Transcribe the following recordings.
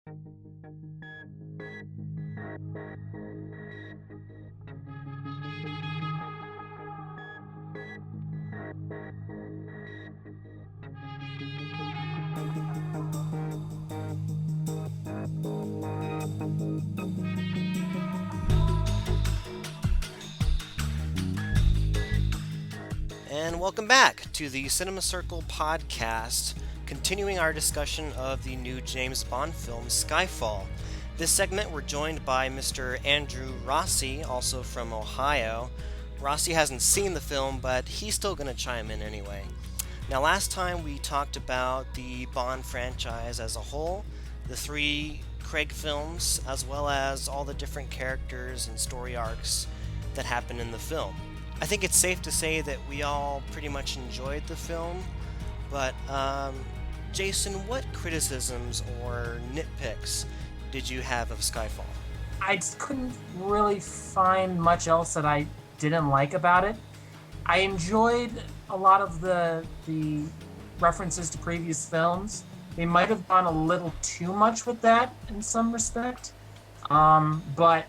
And welcome back to the Cinema Circle podcast, continuing our discussion of the new James Bond film Skyfall. This segment, we're joined by Mr. Andrew Rossi, also from Ohio. Rossi hasn't seen the film, but he's still going to chime in anyway. Now, last time we talked about the Bond franchise as a whole, the three Craig films, as well as all the different characters and story arcs that happen in the film. I think it's safe to say that we all pretty much enjoyed the film, but Jason, what criticisms or nitpicks did you have of Skyfall? I just couldn't really find much else that I didn't like about it. I enjoyed a lot of the references to previous films. They might have gone a little too much with that in some respect, but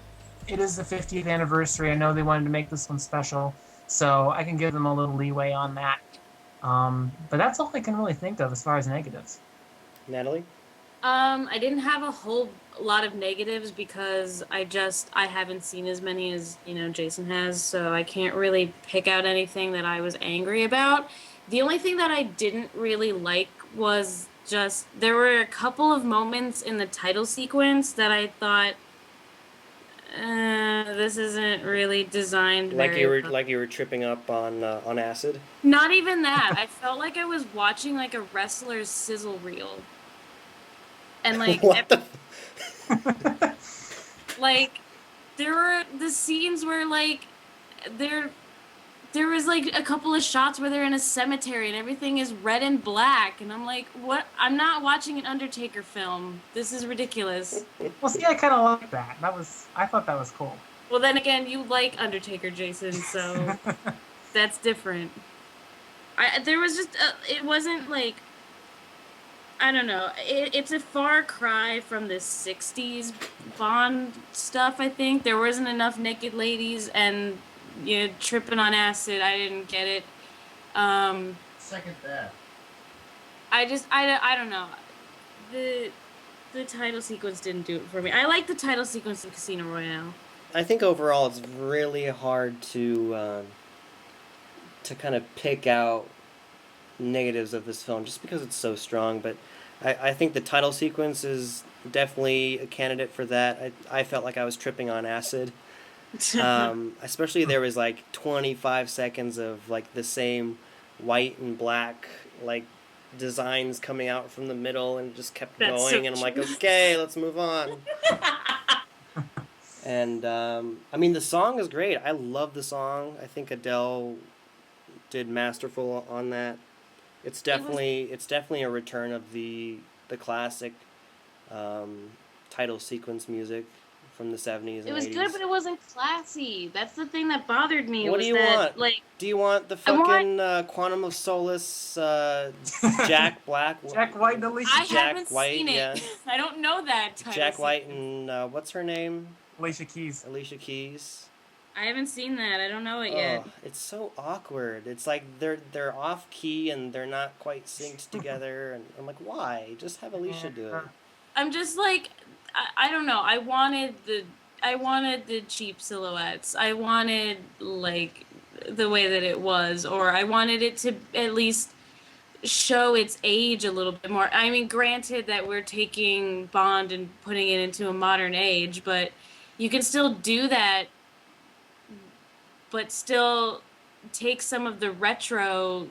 it is the 50th anniversary. I know they wanted to make this one special, so I can give them a little leeway on that. But that's all I can really think of as far as negatives. Natalie? I didn't have a whole lot of negatives because I haven't seen as many as, Jason has, so I can't really pick out anything that I was angry about. The only thing that I didn't really like was just, there were a couple of moments in the title sequence that I thought, this isn't really designed very well. Like you were tripping up on acid? Not even that. I felt like I was watching like a wrestler's sizzle reel. And like What the? like there were the scenes where like there was like a couple of shots where they're in a cemetery and everything is red and black, and I'm like, what? I'm not watching an Undertaker film. This is ridiculous. Well, see, I kind of like that. I thought that was cool. Well, then again, you like Undertaker, Jason, so that's different. There was just it wasn't like, I don't know. It's a far cry from the 60s Bond stuff, I think. There wasn't enough naked ladies and tripping on acid. I didn't get it. Second that. I don't know. The title sequence didn't do it for me. I like the title sequence in Casino Royale. I think overall it's really hard to kind of pick out negatives of this film just because it's so strong, but I think the title sequence is definitely a candidate for that. I felt like I was tripping on acid. Especially there was like 25 seconds of like the same white and black like designs coming out from the middle, and it just kept That's going, so and I'm like, true. okay, let's move on. And I mean, the song is great. I love the song. I think Adele did masterful on that. It's definitely a return of the classic title sequence music from the 70s and 80s. It was good, but it wasn't classy. That's the thing that bothered me. What was do you that, want? Like, do you want the fucking Quantum of Solace, Jack Black? Jack White and Alicia. I Jack haven't White, seen it. yeah. I don't know that title Jack White sequence. and what's her name? Alicia Keys. Alicia Keys. I haven't seen that. I don't know it yet. Oh, it's so awkward. It's like they're off key and they're not quite synced together, and I'm like, why? Just have Alicia do it. I'm just like, I don't know. I wanted the cheap silhouettes. I wanted like the way that it was, or I wanted it to at least show its age a little bit more. I mean, granted that we're taking Bond and putting it into a modern age, but you can still do that, but still take some of the retro,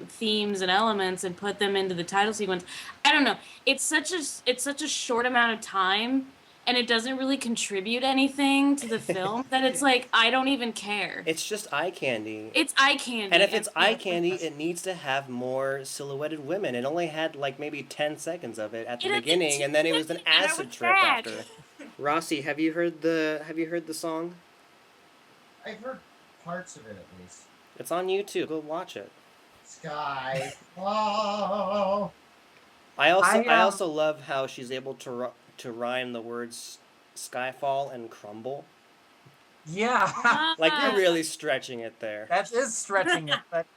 themes and elements and put them into the title sequence. I don't know. It's such a short amount of time, and it doesn't really contribute anything to the film that it's like, I don't even care. It's just eye candy. It's eye candy. And if it's eye candy, it needs to have more silhouetted women. It only had like maybe 10 seconds of it at the beginning, and then it was an acid trip after. Rossi, have you heard the song? I've heard parts of it at least. It's on YouTube. Go watch it. Skyfall. I also love how she's able to to rhyme the words Skyfall and crumble. Yeah, Like, you're really stretching it there. that is stretching it. But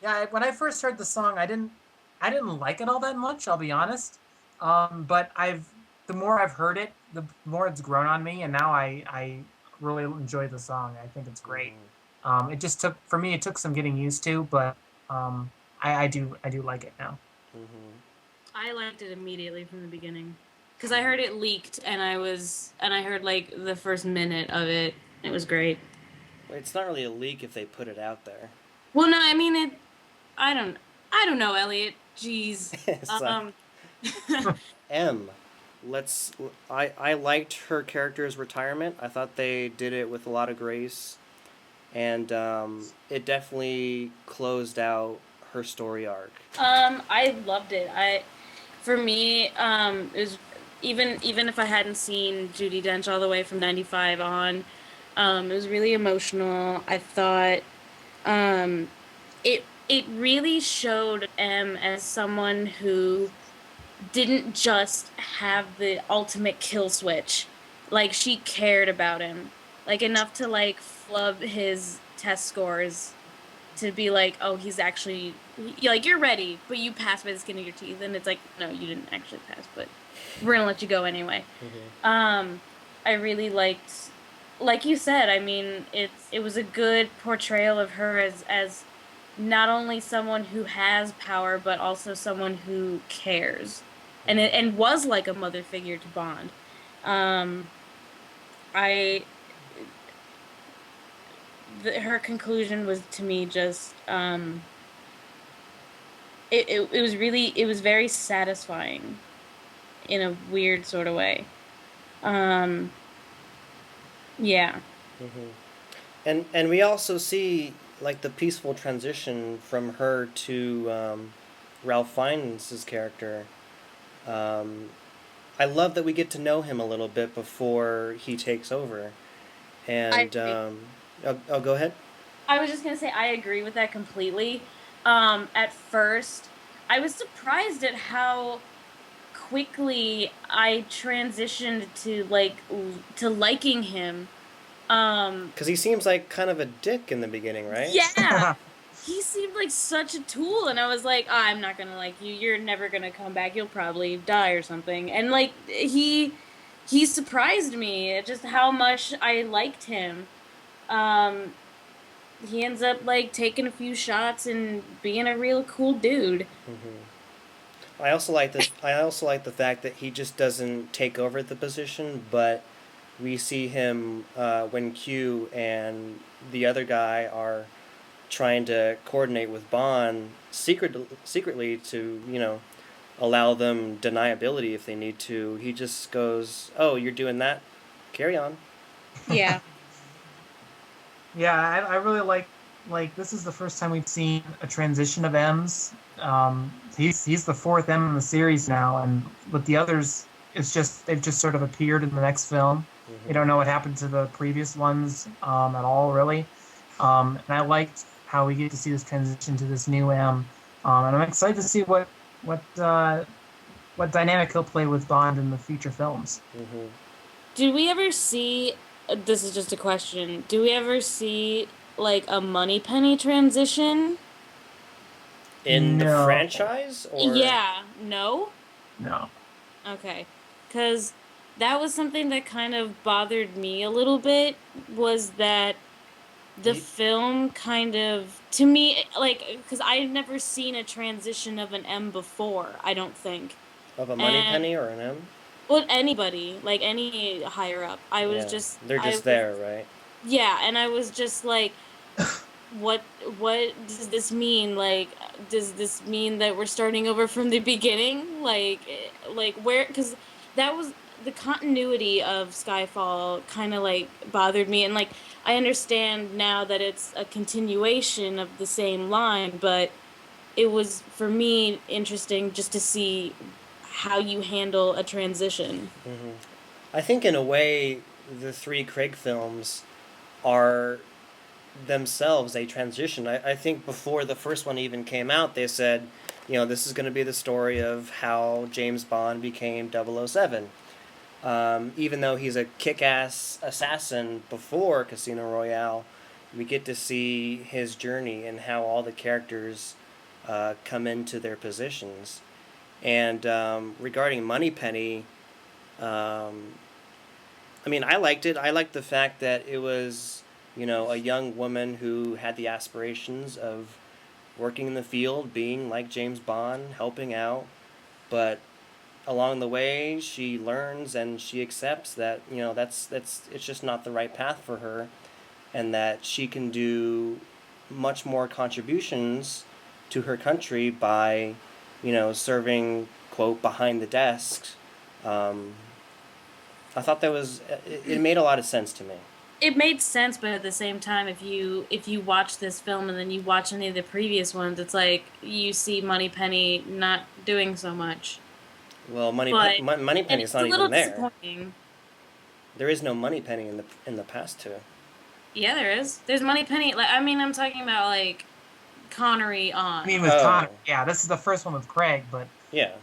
yeah, when I first heard the song, I didn't like it all that much. I'll be honest. But the more I've heard it, the more it's grown on me, and now I really enjoy the song. I think it's great. It just took for me. It took some getting used to, but I do like it now. Mm-hmm. I liked it immediately from the beginning because I heard it leaked and I heard like the first minute of it. It was great. Well, it's not really a leak if they put it out there. Well, no, I mean it. I don't know, Elliot. Jeez. So, M. I liked her character's retirement. I thought they did it with a lot of grace, and it definitely closed out her story arc. I loved it. For me, it was even if I hadn't seen Judi Dench all the way from '95 on, it was really emotional. I thought, it really showed M as someone who didn't just have the ultimate kill switch. Like, she cared about him. Like, enough to, like, flub his test scores to be like, oh, he's actually... Like, you're ready, but you passed by the skin of your teeth. And it's like, no, you didn't actually pass, but we're gonna let you go anyway. Mm-hmm. I really liked... Like you said, I mean, it was a good portrayal of her as not only someone who has power, but also someone who cares. And was like a mother figure to Bond. Her conclusion was, to me, just it was very satisfying in a weird sort of way. Yeah. Mm-hmm. And we also see like the peaceful transition from her to Ralph Fiennes' character. I love that we get to know him a little bit before he takes over. And go ahead. I was just gonna say I agree with that completely. At first, I was surprised at how quickly I transitioned to liking him. Because he seems like kind of a dick in the beginning, right? Yeah. He seemed like such a tool, and I was like, oh, I'm not gonna like you. You're never gonna come back. You'll probably die or something. And like he surprised me at just how much I liked him. He ends up like taking a few shots and being a real cool dude. Mm-hmm. I also like this. I also like the fact that he just doesn't take over the position, but we see him when Q and the other guy are trying to coordinate with Bond secretly to allow them deniability if they need to. He just goes, "Oh, you're doing that? Carry on." Yeah. Yeah, I really like this is the first time we've seen a transition of M's. He's the fourth M in the series now, and with the others, they've just sort of appeared in the next film. Mm-hmm. You don't know what happened to the previous ones at all, really. And I liked how we get to see this transition to this new M, and I'm excited to see what dynamic he'll play with Bond in the future films. Mm-hmm. Did we ever see? This is just a question. Do we ever see like a Moneypenny transition In the No. franchise, or Yeah. No. No. Okay. Because that was something that kind of bothered me a little bit. Was that the film kind of, to me, like, because I had never seen a transition of an M before, I don't think. of a Moneypenny or an M? Well, anybody, like any higher up. I was just. They're just there, right? Yeah, and I was just like, what does this mean? Like, does this mean that we're starting over from the beginning? Like where? Because that was the continuity of Skyfall kind of like bothered me, and like I understand now that it's a continuation of the same line, but it was for me interesting just to see how you handle a transition. Mm-hmm. I think in a way, the three Craig films are themselves a transition. I think before the first one even came out, they said, this is going to be the story of how James Bond became 007. Even though he's a kick-ass assassin before Casino Royale, we get to see his journey and how all the characters come into their positions. And regarding Moneypenny, I mean, I liked it. I liked the fact that it was, a young woman who had the aspirations of working in the field, being like James Bond, helping out. But along the way, she learns and she accepts that, that's it's just not the right path for her, and that she can do much more contributions to her country by, serving, quote, behind the desk. Um, I thought that it made a lot of sense to me. It made sense, but at the same time, if you watch this film and then you watch any of the previous ones, it's like you see Moneypenny not doing so much. Well, But Moneypenny's it's not a little even there. disappointing. There is no Moneypenny in the past two. Yeah, there is. There's Moneypenny. Like, I mean, I'm talking about like Connery I on. mean, with Oh. Connor, yeah, this is the first one with Craig, but Yeah.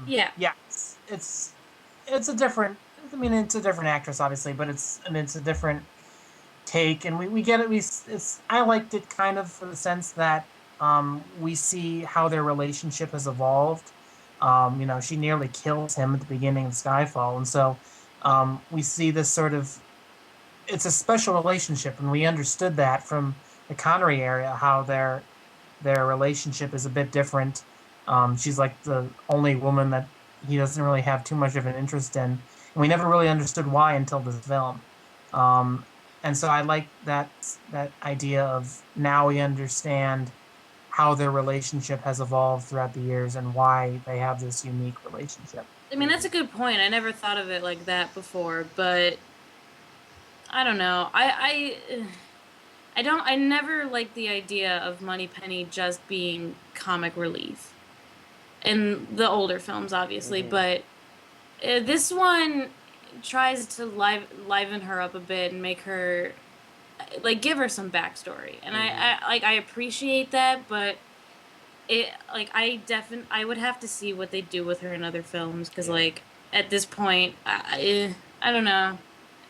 Yeah. yeah, it's a different. I mean, it's a different actress, obviously, but it's a different take, and we get it. It's I liked it kind of for the sense that we see how their relationship has evolved. She nearly kills him at the beginning of Skyfall, and so we see this sort of it's a special relationship, and we understood that from the Connery area how their relationship is a bit different. She's like the only woman that he doesn't really have too much of an interest in, and we never really understood why until this film. And so I like that idea of now we understand how their relationship has evolved throughout the years and why they have this unique relationship. I mean, that's a good point. I never thought of it like that before, but I don't know. I never liked the idea of Moneypenny just being comic relief in the older films, obviously, Mhm. but this one tries to liven her up a bit and make her like give her some backstory, and I appreciate that, but it like I would have to see what they do with her in other films because Yeah. like at this point I don't know,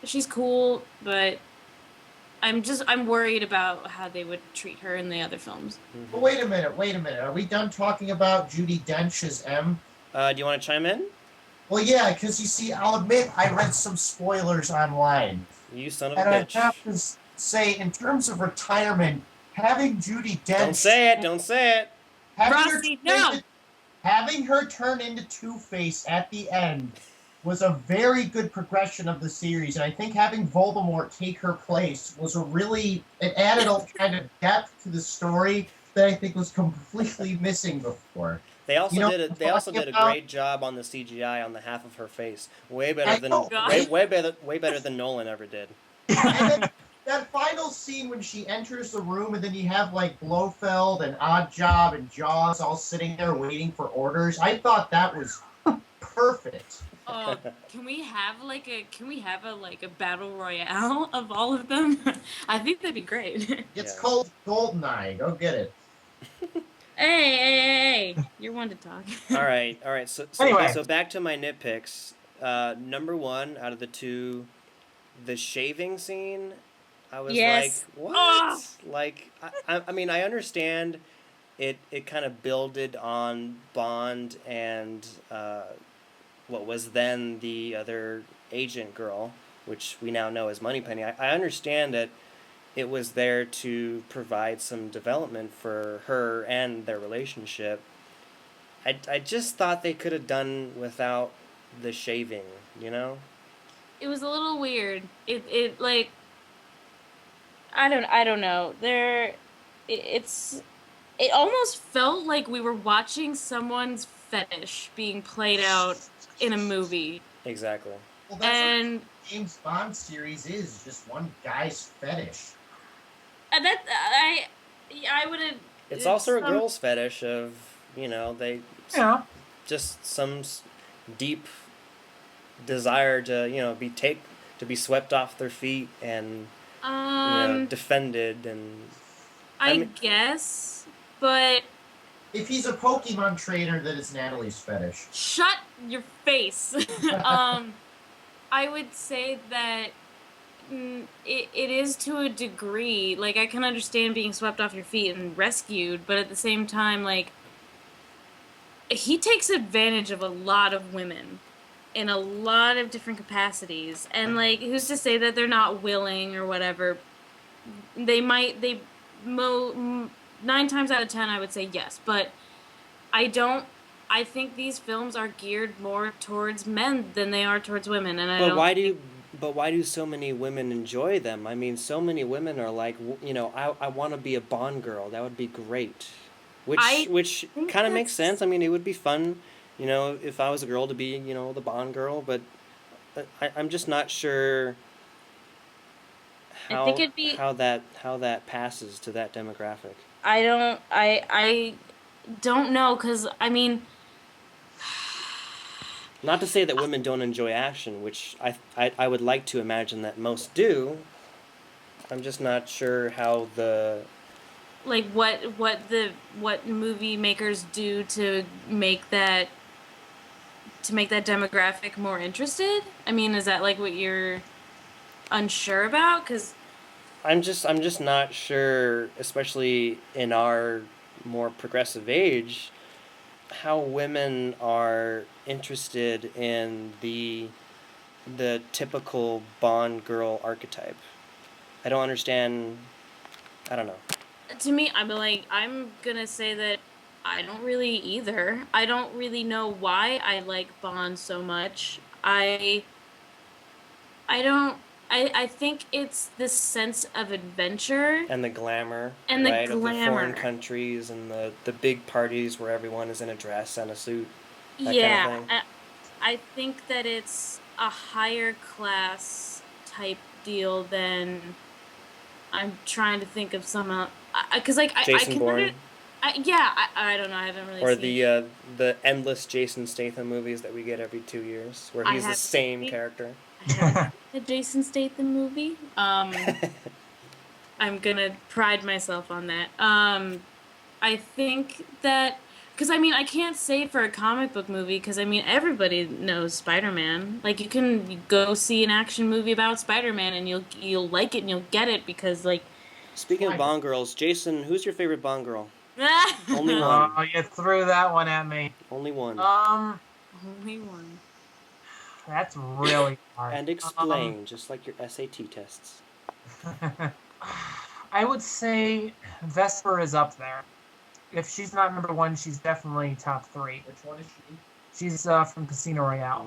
she's cool, but I'm worried about how they would treat her in the other films. But wait a minute. Are we done talking about Judi Dench as M? Do you want to chime in? Well, yeah, because you see, I'll admit I read some spoilers online. You son of a And I bitch. have to say, in terms of retirement, having Judi Dench... Don't say it. Don't say it. Rossi, no! Having her turn into Two-Face at the end was a very good progression of the series, and I think having Voldemort take her place was it added a kind of depth to the story that I think was completely missing before. They also You know did what I'm they also talking did a about? great job on the CGI on the half of her face. Way better I than know, right? way better than Nolan ever did. And then that final scene when she enters the room and then you have like Blofeld and Oddjob and Jaws all sitting there waiting for orders. I thought that was perfect. Oh, can we have a battle royale of all of them? I think that'd be great. It's Yeah. called Goldeneye. Go get it. Hey, you're one to talk. All right. So Anyway. so back to my nitpicks. Number one out of the two, the shaving scene. I was Yes. like, what? Oh. Like, I mean, I understand it kind of builded on Bond and what was then the other agent girl, which we now know as Moneypenny. I understand that it was there to provide some development for her and their relationship. I just thought they could have done without the shaving, you know? It was a little weird. It like I don't know. It almost felt like we were watching someone's fetish being played out in a movie. Exactly. Well, that's And what the James Bond series is, just one guy's fetish. that I would have. It's also a girl's fetish of, they Yeah. just some deep desire to, to be swept off their feet and defended and I guess, but If he's a Pokemon trainer, then it's Natalie's fetish. shut your face. I would say that it is to a degree. Like, I can understand being swept off your feet and rescued, but at the same time, like, he takes advantage of a lot of women in a lot of different capacities. And, like, who's to say that they're not willing or whatever? They, 9 times out of 10, I would say yes, but I don't. I think these films are geared more towards men than they are towards women, and I But don't why think. do but why do so many women enjoy them? I mean, so many women are like, I want to be a Bond girl. That would be great. Which I which think kind of makes sense. that's. I mean, it would be fun, if I was a girl to be, the Bond girl, but I'm just not sure I think how it'd be. how that passes to that demographic. I don't. I don't know because I mean, Not to say that women don't enjoy action, which I would like to imagine that most do. I'm just not sure how the like what movie makers do to make that demographic more interested. I mean, is that like what you're unsure about? Because I'm just not sure, especially in our more progressive age, how women are interested in the typical Bond girl archetype. I don't understand. I don't know. to me, I'm gonna say that I don't really either. I don't really know why I like Bond so much. I don't I think it's this sense of adventure And the glamour, and the right, of the foreign glamour. countries and the big parties where everyone is in a dress and a suit, that kind of Yeah, thing. I think that it's a higher class type deal than I'm trying to think of some because I Jason can under Bourne, yeah, I don't know. I haven't really or seen. the endless Jason Statham movies that we get every 2 years, where I he's the haven't same seen. character. I haven't seen a Jason Statham movie. I'm gonna pride myself on that. I think that because I mean I can't say for a comic book movie because I mean everybody knows Spider-Man. Like you can go see an action movie about Spider-Man and you'll like it and you'll get it because like Speaking of Fine. Bond girls, Jason, who's your favorite Bond girl? Only Oh, one. you threw that one at me. Only one. Um, only one. that's really hard. And explain, just like your SAT tests. I would say Vesper is up there. If she's not number one, she's definitely top three. Which one is she? She's from Casino Royale.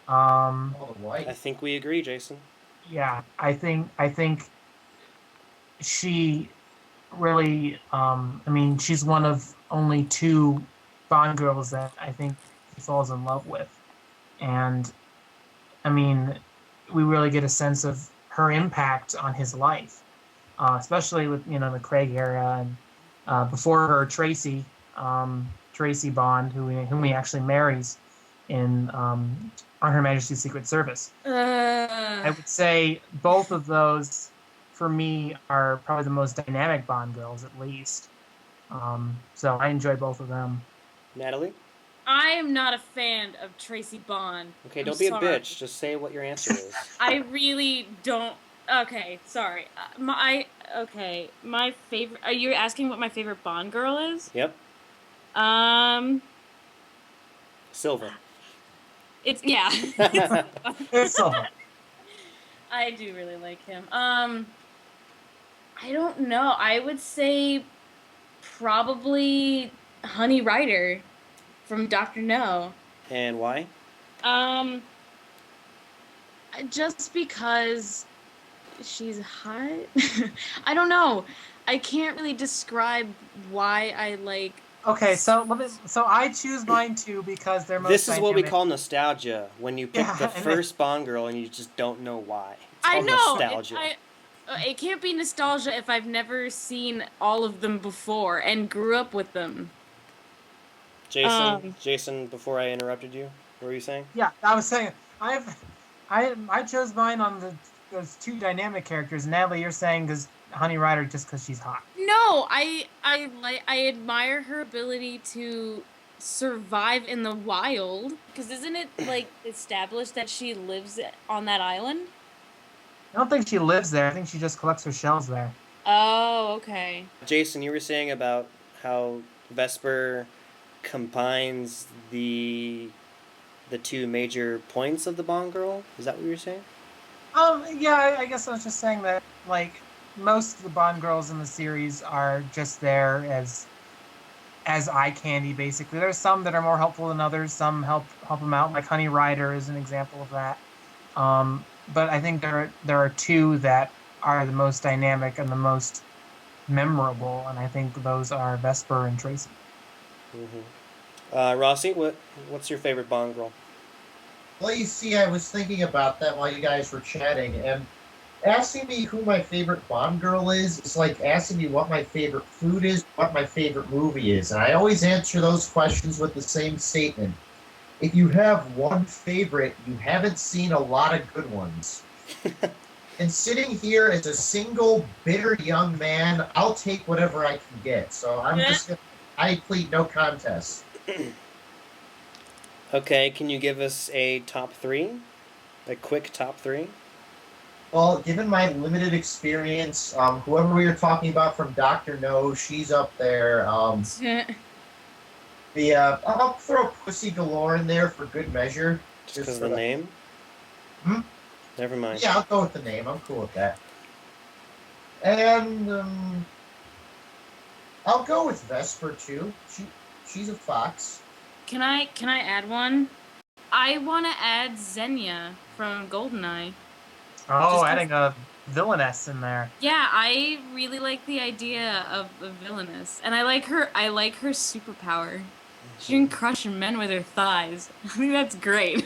Mm. Oh, the I white. think we agree, Jason. Yeah, I think she really. I mean, she's one of only two Bond girls that I think he falls in love with, and I mean, we really get a sense of her impact on his life, especially with the Craig era and before her Tracy Bond, whom he actually marries in on Her Majesty's Secret Service. I Uh, would say both of those, for me, are probably the most dynamic Bond girls, at least. So I enjoy both of them. Natalie? I am not a fan of Tracy Bond. Okay, I'm don't be a sorry. bitch. Just say what your answer is. I really don't. Okay, sorry. My favorite. Are you asking what my favorite Bond girl is? Yep. Um, Silver. it's yeah. It's Silver. I do really like him. I don't know. I would say probably Honey Rider from Doctor No. And why? Um, just because she's hot. I don't know. I can't really describe why I like. Okay, so I choose mine too because they're most This is what we dynamic. call nostalgia. When you pick Yeah, the and first Bond girl and you just don't know why. It's I called know. nostalgia. It can't be nostalgia if I've never seen all of them before and grew up with them. Jason, before I interrupted you, what were you saying? Yeah, I was saying I chose mine on those two dynamic characters. Natalie, you're saying because Honey Rider just because she's hot. No, I admire her ability to survive in the wild. Because isn't it like established that she lives on that island? I don't think she lives there. I think she just collects her shells there. Oh, okay. Jason, you were saying about how Vesper combines the two major points of the Bond girl. Is that what you were saying? Yeah, I guess I was just saying that, like, most of the Bond girls in the series are just there as eye candy, basically. There's some that are more helpful than others. Some help them out, like Honey Rider is an example of that. But I think there are two that are the most dynamic and the most memorable, and I think those are Vesper and Tracy. Rossi, what's your favorite Bond girl? Well, you see, I was thinking about that while you guys were chatting, and asking me who my favorite Bond girl is like asking me what my favorite food is, what my favorite movie is. And I always answer those questions with the same statement. If you have one favorite, you haven't seen a lot of good ones. And sitting here as a single, bitter young man, I'll take whatever I can get. So I plead no contest. Okay, can you give us a top three? A quick top three? Well, given my limited experience, whoever we were talking about from Doctor No, she's up there. I'll throw Pussy Galore in there for good measure. Just because of the name? Hmm? Never mind. Yeah, I'll go with the name. I'm cool with that. And I'll go with Vesper too. She's a fox. Can I add one? I want to add Xenia from Goldeneye. Oh, adding a villainess in there. Yeah, I really like the idea of a villainess, and I like her superpower. She can crush men with her thighs. I think that's great.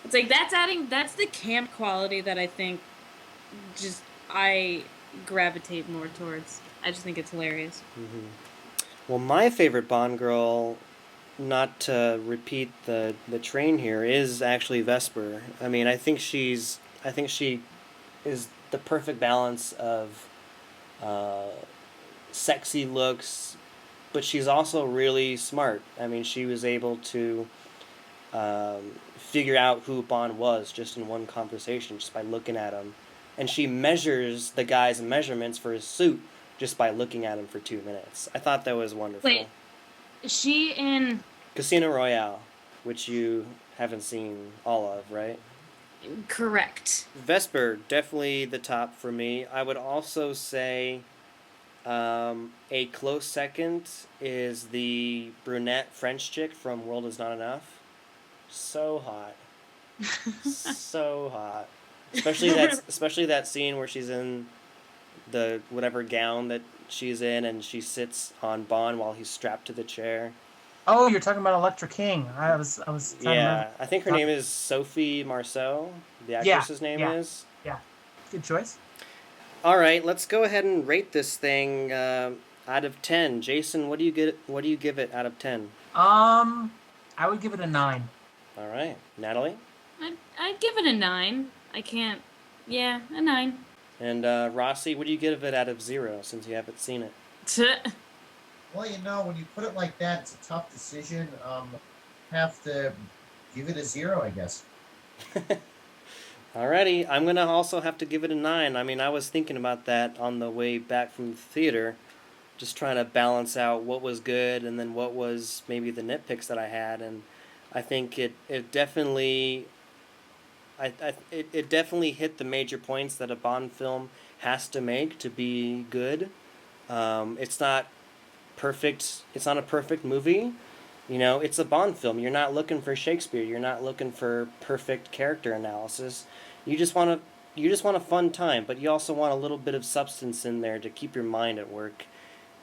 It's like that's the camp quality that I think I gravitate more towards. I just think it's hilarious. Well, my favorite Bond girl, not to repeat the train here, is actually Vesper. I mean, I think she is the perfect balance of sexy looks, but she's also really smart. I mean, she was able to figure out who Bond was just in one conversation, just by looking at him. And she measures the guy's measurements for his suit just by looking at him for 2 minutes. I thought that was wonderful. Wait, is she in Casino Royale, which you haven't seen all of, right? Correct. Vesper, definitely the top for me. I would also say a close second is the brunette French chick from World Is Not Enough. So hot. So hot. Especially that scene where she's in the whatever gown that she's in and she sits on Bond while he's strapped to the chair. Oh, you're talking about Electra King. I was Yeah, I think her name is Sophie Marceau. The actress's name is. Yeah, good choice. All right, let's go ahead and rate this thing out of 10. Jason, what do you give it out of 10? I would give it a 9. All right, Natalie. I'd give it a 9. I can't. Yeah, a 9. And Rossi, what do you give it out of 0 since you haven't seen it? Well, when you put it like that, it's a tough decision. Have to give it a 0, I guess. Alrighty, I'm gonna also have to give it a 9. I mean, I was thinking about that on the way back from the theater, just trying to balance out what was good and then what was maybe the nitpicks that I had, and I think it definitely, it definitely hit the major points that a Bond film has to make to be good. It's not perfect. It's not a perfect movie. It's a Bond film. You're not looking for Shakespeare. You're not looking for perfect character analysis. You just want a fun time, but you also want a little bit of substance in there to keep your mind at work.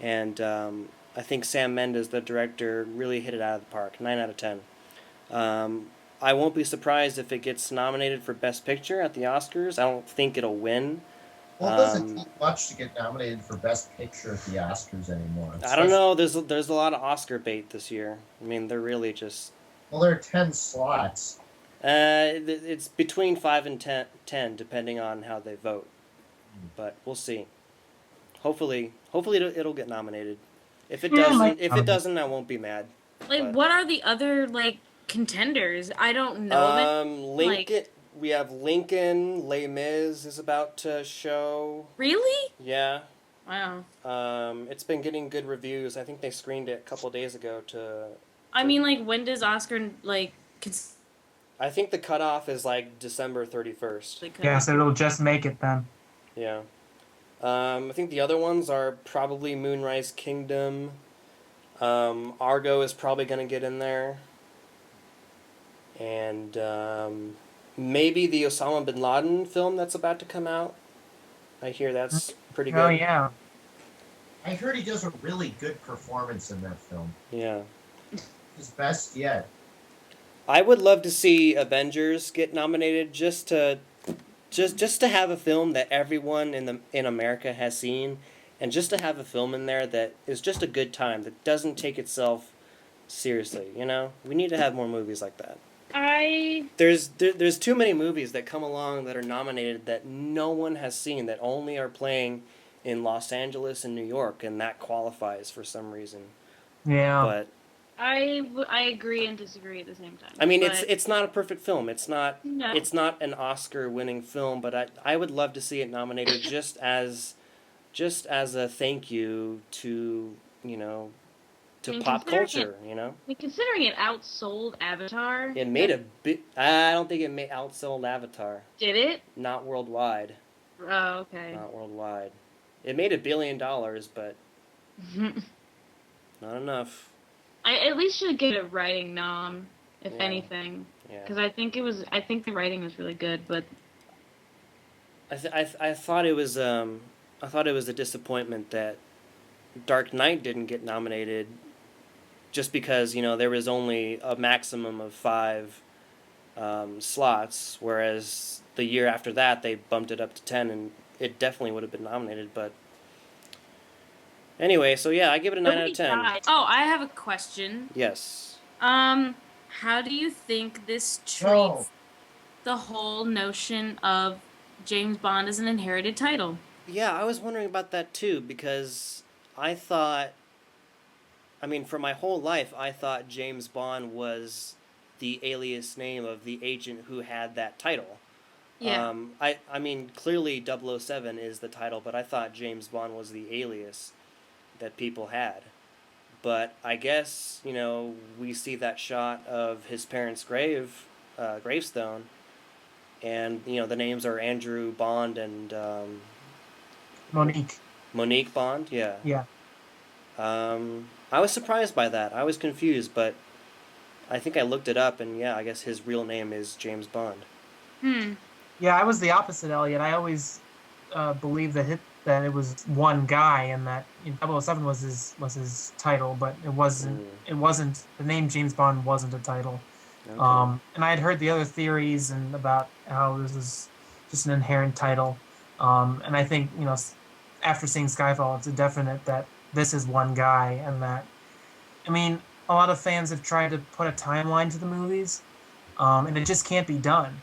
And I think Sam Mendes, the director, really hit it out of the park. 9 out of 10. I won't be surprised if it gets nominated for Best Picture at the Oscars. I don't think it'll win. Well, it doesn't take much to get nominated for Best Picture at the Oscars anymore. I don't know. There's a lot of Oscar bait this year. I mean, they're really just... Well, there are 10 slots. It's between 5 and 10, depending on how they vote. But we'll see. Hopefully it'll get nominated. If it doesn't, I won't be mad. Like, But what are the other like contenders? I don't know of it. Like, Lincoln, we have Lincoln. Les Mis is about to show. really? Yeah. Wow. It's been getting good reviews. I think they screened it a couple days ago I to mean, like, when does Oscar like I think the cutoff is like December 31st. cut Yeah, off? so it'll just make it then. Yeah. I think the other ones are probably Moonrise Kingdom. Argo is probably going to get in there. And maybe the Osama bin Laden film that's about to come out. I hear that's pretty Oh good. yeah. I heard he does a really good performance in that film. Yeah. His best yet. I would love to see Avengers get nominated just to have a film that everyone in America has seen, and just to have a film in there that is just a good time, that doesn't take itself seriously. We need to have more movies like that. There's too many movies that come along that are nominated that no one has seen, that only are playing in Los Angeles and New York, and that qualifies for some reason. Yeah. But I agree and disagree at the same time. I mean, but it's not a perfect film. It's not No. it's not an Oscar-winning film, but I would love to see it nominated just as a thank you to I mean, pop considering culture. I mean, considering it outsold Avatar. It made a bit. I don't think it outsold Avatar. Did it? Not worldwide. Oh, okay. Not worldwide. It made $1 billion, but not enough. I at least should get a writing nom, if Yeah. anything, Yeah. because I think the writing was really good, but I thought it was a disappointment that Dark Knight didn't get nominated, just because there was only a maximum of 5 slots, whereas the year after that they bumped it up to 10, and it definitely would have been nominated. But anyway, so yeah, I give it a 9 out of 10. Oh, I have a question. Yes. How do you think this treats the whole notion of James Bond as an inherited title? Yeah, I was wondering about that too, because I thought, for my whole life, I thought James Bond was the alias name of the agent who had that title. Yeah. Clearly 007 is the title, but I thought James Bond was the alias that people had. But I guess, we see that shot of his parents' gravestone, and, the names are Andrew Bond and Monique Bond, yeah. Yeah. I was surprised by that. I was confused, but I think I looked it up, and yeah, I guess his real name is James Bond. Yeah, I was the opposite, Elliot. I always believed that it was one guy, and that 007 was his title, but it wasn't. It wasn't the name James Bond wasn't a title. Okay. And I had heard the other theories and about how this was just an inherent title. And I think after seeing Skyfall, it's a definite that this is one guy, and that a lot of fans have tried to put a timeline to the movies, and it just can't be done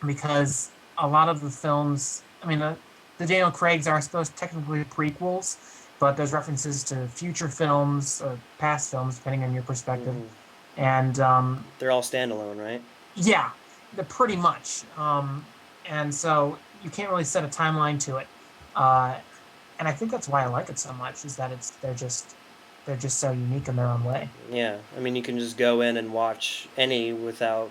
because a lot of the films. The Daniel Craigs are supposed to technically prequels, but there's references to future films or past films, depending on your perspective. Mm-hmm. And they're all standalone, right? yeah, they're pretty much. And so you can't really set a timeline to it. And I think that's why I like it so much, is that they're just so unique in their own way. Yeah, you can just go in and watch any without,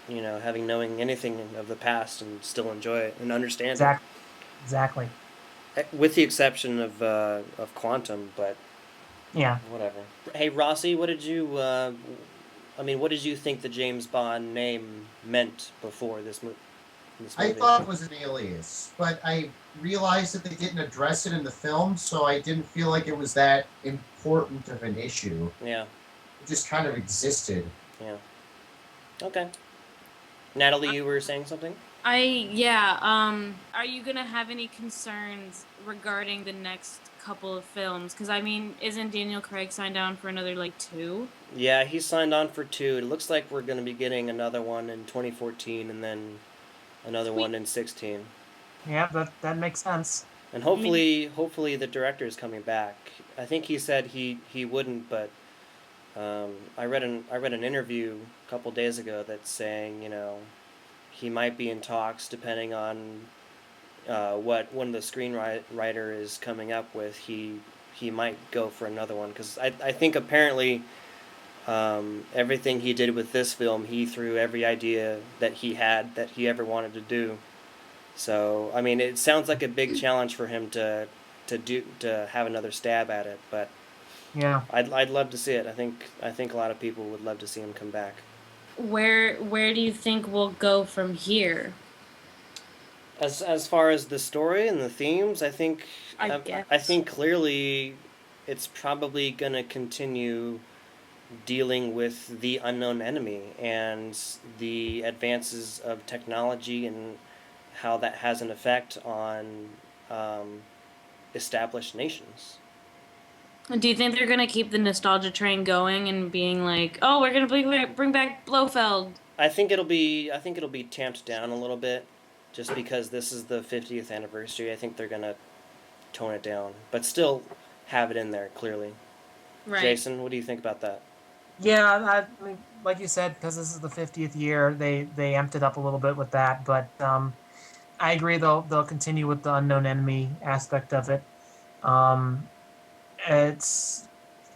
knowing anything of the past and still enjoy it and understand it. Exactly. With the exception of Quantum, but yeah, whatever. Hey, Rossi, what did you think the James Bond name meant before this movie? I thought it was an alias, but I realized that they didn't address it in the film, so I didn't feel like it was that important of an issue. Yeah. It just kind of existed. Yeah. Okay. Natalie, you were saying something? Are you gonna have any concerns regarding the next couple of films? Because isn't Daniel Craig signed on for another 2? Yeah, he's signed on for 2. It looks like we're gonna be getting another one in 2014, and then another one in 2016. Yeah, that makes sense. And hopefully the director is coming back. I think he said he wouldn't, but I read an interview a couple days ago that's saying, he might be in talks depending on what one of the screenwriter is coming up with. He might go for another one because I think apparently everything he did with this film, he threw every idea that he had that he ever wanted to do. So I mean, it sounds like a big challenge for him to have another stab at it. But Yeah. I'd love to see it. I think a lot of people would love to see him come back. Where do you think we'll go from here? As far as the story and the themes, I I guess. think clearly it's probably gonna continue dealing with the unknown enemy and the advances of technology and how that has an effect on um, established nations. Do you think they're gonna keep the nostalgia train going and being like, "Oh, we're gonna bring back Blofeld"? I think it'll be tamped down a little bit, just because this is the 50th anniversary. I think they're gonna tone it down, but still have it in there clearly. Right. Jason, what do you think about that? Yeah, I mean, like you said, because this is the 50th year, they amped it up a little bit with that. But I agree they'll continue with the unknown enemy aspect of it. Um, it's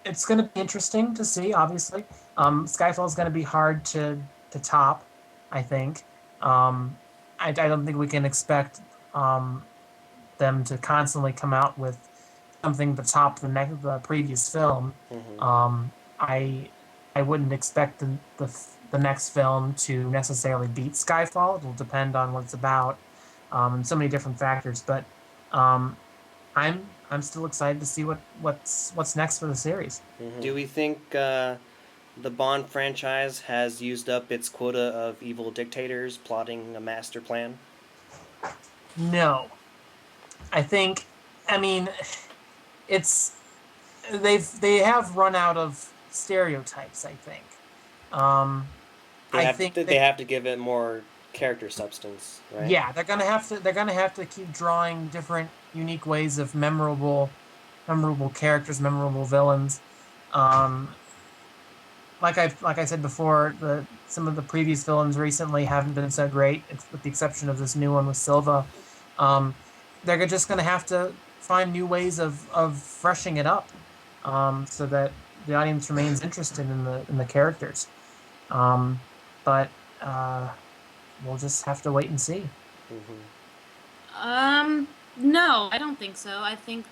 it's going to be interesting to see. Obviously, Skyfall is going to be hard to top. I think. Um, I don't think we can expect them to constantly come out with something to top the previous film. Mm-hmm. I wouldn't expect the next film to necessarily beat Skyfall. It'll depend on what it's about, and so many different factors. But um, I'm still excited to see what's next for the series. Mm-hmm. Do we think the Bond franchise has used up its quota of evil dictators plotting a master plan? No, I think, I mean, it's they have run out of stereotypes. I think. Um, I think They have to give it more character substance, right? yeah, they're gonna have to keep drawing different unique ways of memorable characters, memorable villains. Um, like I said before, the some of the previous villains recently haven't been so great, with the exception of this new one with Silva. Um, they're just gonna have to find new ways of freshening it up, so that the audience remains interested in the characters. Um, but we'll just have to wait and see. Mm-hmm. No, I don't think so. I think,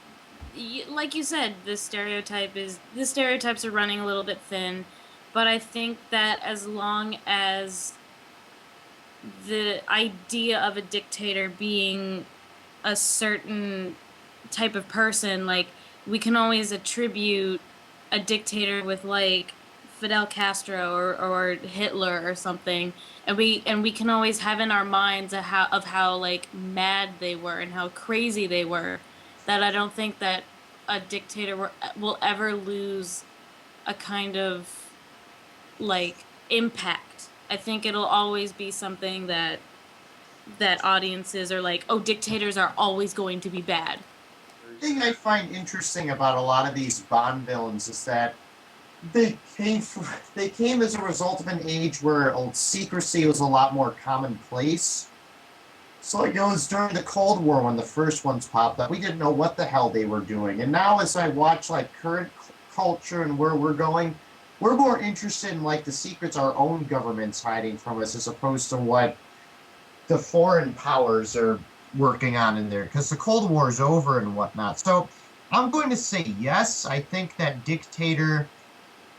like you said, the stereotypes are running a little bit thin, but I think that as long as the idea of a dictator being a certain type of person, like we can always attribute a dictator with like Fidel Castro or Hitler or something, and we can always have in our minds of how like mad they were and how crazy they were. That I don't think that a dictator will ever lose a kind of like impact. I think it'll always be something that audiences are like, oh, dictators are always going to be bad. The thing I find interesting about a lot of these Bond villains is that they came as a result of an age where secrecy was a lot more commonplace. So like it was during the Cold War when the first ones popped up. We didn't know what the hell they were doing. And now as I watch like current culture and where we're going, we're more interested in like the secrets our own government's hiding from us as opposed to what the foreign powers are working on in there. Because the Cold War is over and whatnot. So I'm going to say yes. I think that dictator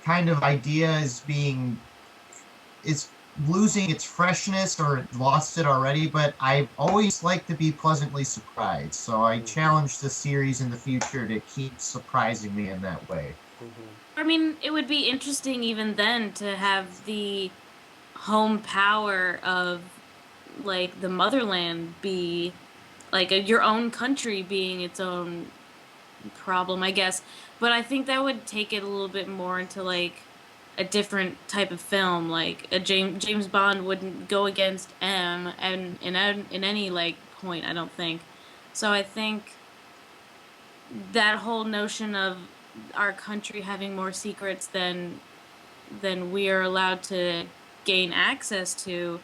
kind of idea is losing its freshness or lost it already, but I always like to be pleasantly surprised. So I challenge the series in the future to keep surprising me in that way. I mean, it would be interesting even then to have the home power of like the motherland be like your own country being its own problem, I guess. But I think that would take it a little bit more into like a different type of film. Like a James Bond wouldn't go against M and in any like point, I don't think. So I think that whole notion of our country having more secrets than we are allowed to gain access to.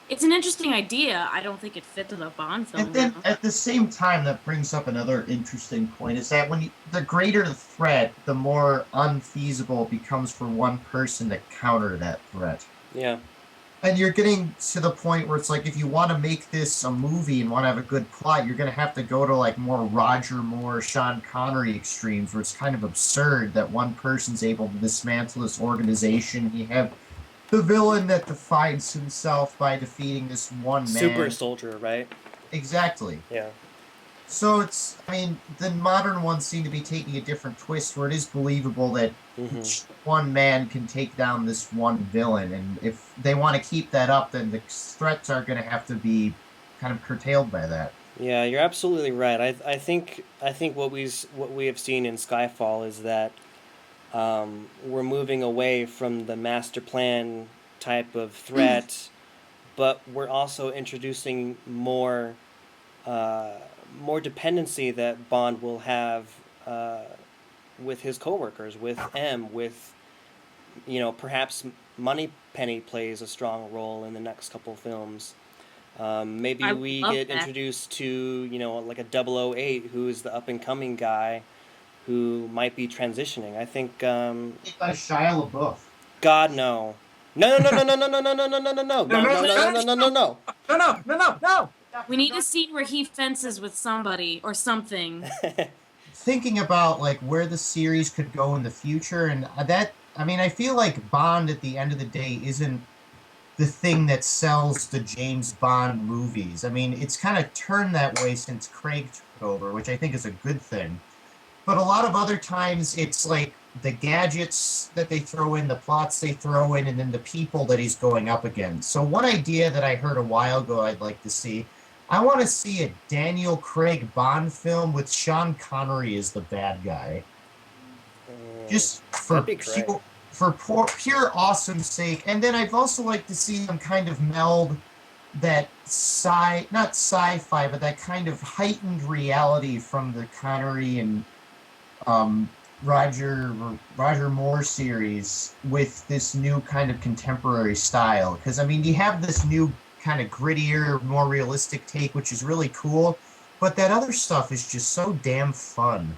It's an interesting idea. I don't think it fits with a Bond film. And then though. at the same time, that brings up another interesting point is that the greater the threat, the more unfeasible it becomes for one person to counter that threat. Yeah. And you're getting to the point where it's like, if you want to make this a movie and want to have a good plot, you're going to have to go to like more Roger Moore, Sean Connery extremes, where it's kind of absurd that one person's able to dismantle this organization. You have the villain that defines himself by defeating this one man. Super soldier, right? Exactly. Yeah. So the modern ones seem to be taking a different twist where it is believable that one man can take down this one villain. And if they want to keep that up, then the threats are going to have to be kind of curtailed by that. Yeah, you're absolutely right. I think what we have seen in Skyfall is that we're moving away from the master plan type of threat, but we're also introducing more dependency that Bond will have with his coworkers, with M, with perhaps Moneypenny plays a strong role in the next couple films. Maybe we get introduced to like a 008 who is the up and coming guy who might be transitioning. I think by Shia LaBeouf. God no. No. We need a scene where he fences with somebody or something. Thinking about like where the series could go in the future, and I feel like Bond at the end of the day isn't the thing that sells the James Bond movies. I mean, it's kind of turned that way since Craig took over, which I think is a good thing. But a lot of other times it's like the gadgets that they throw in, the plots they throw in, and then the people that he's going up against. So one idea that I heard a while ago I'd like to see, I want to see a Daniel Craig Bond film with Sean Connery as the bad guy. Just for pure awesome sake. And then I'd also like to see them kind of meld that not sci-fi, but that kind of heightened reality from the Connery and Roger Moore series with this new kind of contemporary style. Because, you have this new kind of grittier, more realistic take, which is really cool, but that other stuff is just so damn fun.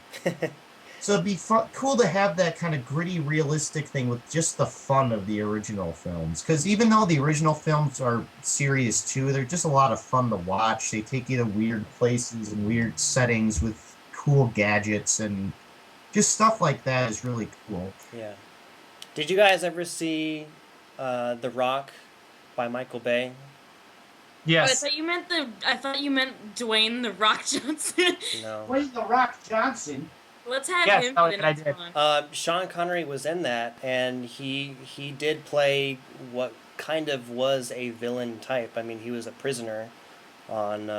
So it'd be cool to have that kind of gritty, realistic thing with just the fun of the original films. Because even though the original films are serious too, they're just a lot of fun to watch. They take you to weird places and weird settings with cool gadgets, and just stuff like that is really cool. Yeah. Did you guys ever see The Rock by Michael Bay? Yes. Oh, I thought you meant Dwayne The Rock Johnson. No. Dwayne The Rock Johnson. Let's have him. I did. Sean Connery was in that, and he did play what kind of was a villain type. He was a prisoner on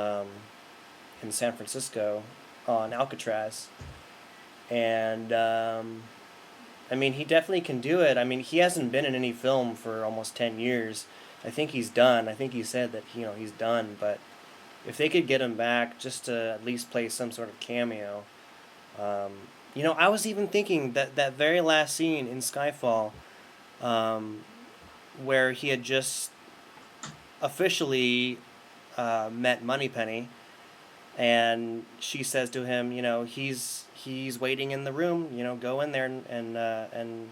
in San Francisco on Alcatraz, and he definitely can do it. He hasn't been in any film for almost 10 years. I think he's done. I think he said that he's done. But if they could get him back just to at least play some sort of cameo. I was even thinking that very last scene in Skyfall, where he had just officially met Moneypenny, and she says to him, he's waiting in the room, go in there and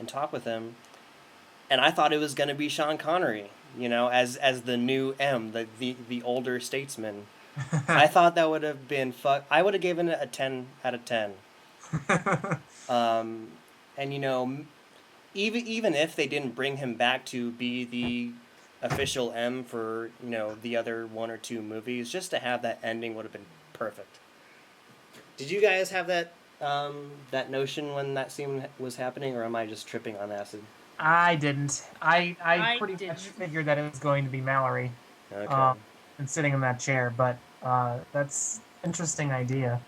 talk with him. And I thought it was going to be Sean Connery, as the new M, the older statesman. I thought that would have been I would have given it a 10 out of 10. And even if they didn't bring him back to be the official M for the other one or two movies, just to have that ending would have been perfect. Did you guys have that notion when that scene was happening, or am I just tripping on acid? I didn't. I pretty didn't. much figured that it was going to be Mallory. Okay. And sitting in that chair, but that's interesting idea.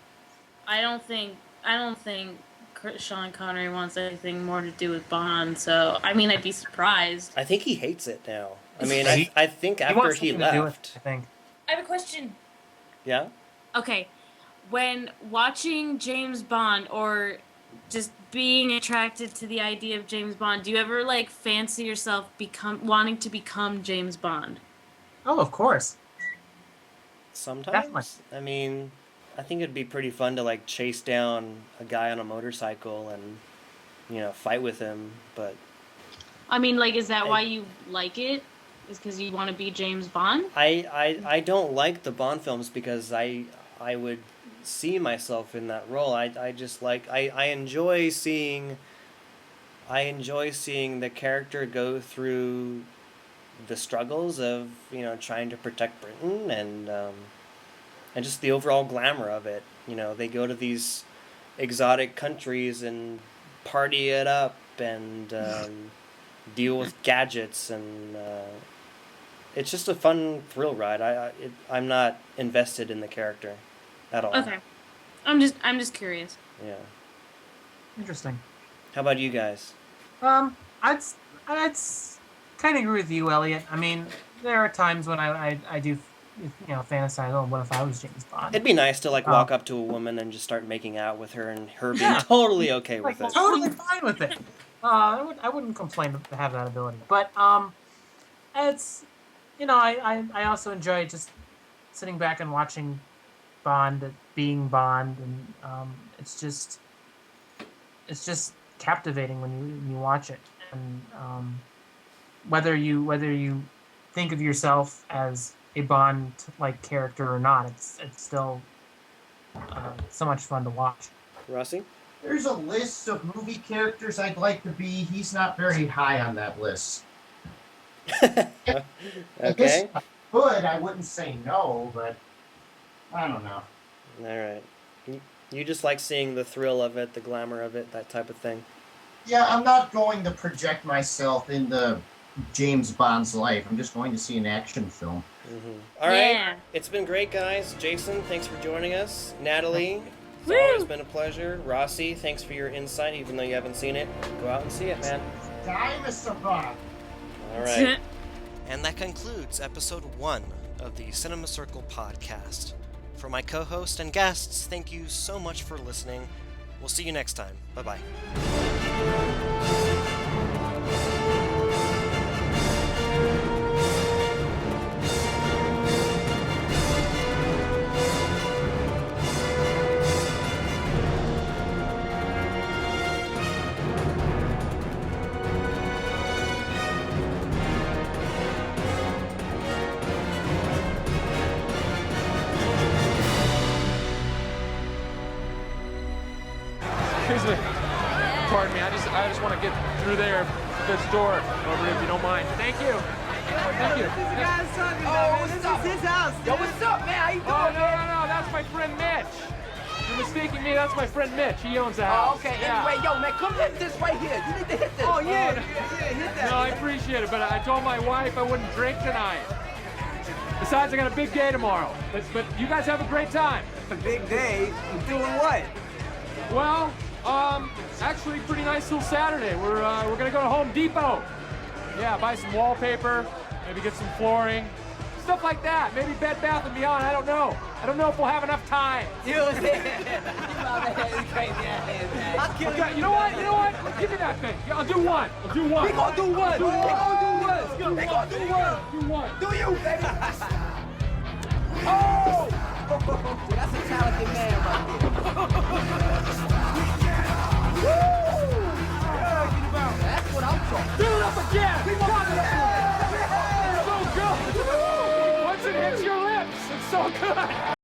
I don't think Sean Connery wants anything more to do with Bond, so I'd be surprised. I think he hates it now. I think He after wants he something to do with left. it, I think. I have a question. Yeah? Okay, when watching James Bond or just being attracted to the idea of James Bond. Do you ever like fancy yourself wanting to become James Bond? Oh, of course. Definitely. Sometimes. I mean, I think it'd be pretty fun to like chase down a guy on a motorcycle and fight with him. But I mean, like, is that why you like it? Is because you want to be James Bond? I don't like the Bond films because I would see myself in that role. I just like I enjoy seeing the character go through the struggles of trying to protect Britain and just the overall glamour of it. They go to these exotic countries and party it up and deal with gadgets and it's just a fun thrill ride. I'm not invested in the character at all. Okay, I'm just curious. Yeah. Interesting. How about you guys? I'd kind of agree with you, Elliot. I mean, there are times when I do, fantasize. Oh, what if I was James Bond? It'd be nice to like walk up to a woman and just start making out with her, and her being totally okay with it. Totally fine with it. I wouldn't complain to have that ability, but it's I also enjoy just sitting back and watching Bond being Bond, and it's just captivating when you watch it, and whether you think of yourself as a Bond like character or not, it's still so much fun to watch. Rossi? There's a list of movie characters I'd like to be. He's not very high on that list. Okay. I wouldn't say no, but I don't know. All right. You just like seeing the thrill of it, the glamour of it, that type of thing. Yeah, I'm not going to project myself into James Bond's life. I'm just going to see an action film. All right. Yeah. It's been great, guys. Jason, thanks for joining us. Natalie, it's Woo! always been a pleasure. Rossi, thanks for your insight, even though you haven't seen it. Go out and see it, man. Die, Mr. Bond. All right. And that concludes episode 1 of the Cinema Circle podcast. For my co-host and guests, thank you so much for listening. We'll see you next time. Bye-bye. Excuse me. Pardon me. I just want to get through there to this door over here, if you don't mind. Thank you. Thank you. What's up? This is his house. Yo, what's up, man? How you doing, No. That's my friend Mitch. You're mistaking me. That's my friend Mitch. He owns the house. Oh, okay. Yeah. Anyway, yo, man, come hit this right here. You need to hit this. Oh, yeah. Hit that. No, I appreciate it, but I told my wife I wouldn't drink tonight. Besides, I got a big day tomorrow. But you guys have a great time. A big day? Doing what? Well, actually, pretty nice little Saturday. We're gonna go to Home Depot. Yeah, buy some wallpaper, maybe get some flooring, stuff like that. Maybe Bed Bath & Beyond. I don't know. I don't know if we'll have enough time. You know what? I'll kill you. Okay, you know what? Give me that thing. Yeah, I'll do one. We gonna do one. Do They gonna do one. Let's go. They gonna do one. Do one. Do you, baby? Oh! That's a talented man right there. Woo! That's what I'm talking. Do it up again. It's so good. Once it hits your lips, it's so good.